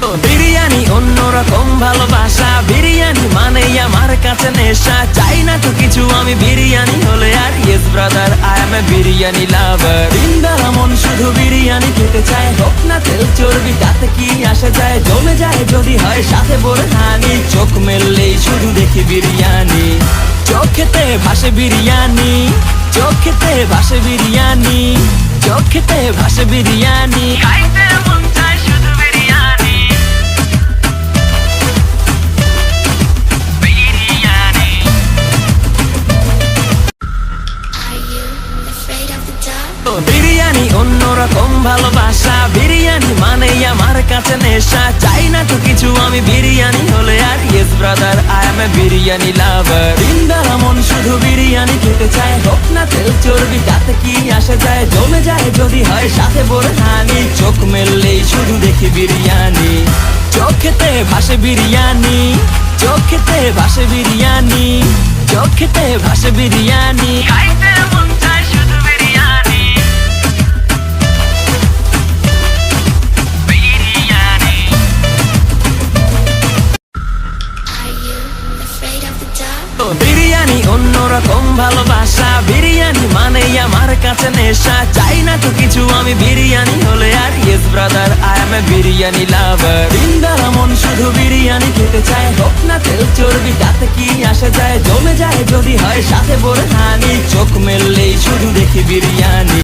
বিরিয়ানি অন্যরকম ভালোবাসা, বিরিয়ানি মানেই আমার কাছে নেশা। চাই না তো কিছু আমি বিরিয়ানি হলে আর, yes brother I M A biryani লাভার। দিনবেলা মন শুধু বিরিয়ানি খেতে চায়, হোক না তেল চর্বি তাতে কি আসে যায়। জমে যায় যদি হয় সাথে বোরহানি, চোখ মেললেই শুধু দেখি বিরিয়ানি। চোখেতে ভাসে বিরিয়ানি, চোখেতে ভাসে বিরিয়ানি, চোখেতে ভাসে বিরিয়ানি। খাইতে মন চায় শুধু বিরিয়ানি, বিরিয়ানি। বিরিয়ানি অন্যরকম ভালোবাসা, বিরিয়ানি মানেই আমার কাছে নেশা। চাই না তো কিছু আমি বিরিয়ানি হলে আর, yes brother I M A biryani লাভার। দিনবেলা মন শুধু বিরিয়ানি খেতে চায়, হোক না তেল চর্বি তাতে কি আসে যায়। জমে যায় যদি হয় সাথে বোরহানি, চোখ মেললেই শুধু দেখি বিরিয়ানি। চোখেতে ভাসে বিরিয়ানি, চোখেতে ভাসে বিরিয়ানি, চোখেতে ভাসে বিরিয়ানি। খাইতে মন চায় শুধু বিরিয়ানি, বিরিয়ানি। বিরিয়ানি অন্যরকম ভালোবাসা, বিরিয়ানি মানেই আমার কাছে নেশা। চাই না তো কিছু আমি বিরিয়ানি হলে আর, yes brother I M A biryani লাভার। দিনবেলা মন শুধু বিরিয়ানি খেতে চায়, হোক না তেল চর্বি তাতে কি আসে যায়। জমে যায় যদি হয় সাথে বোরহানি, চোখ মেললেই শুধু দেখি বিরিয়ানি।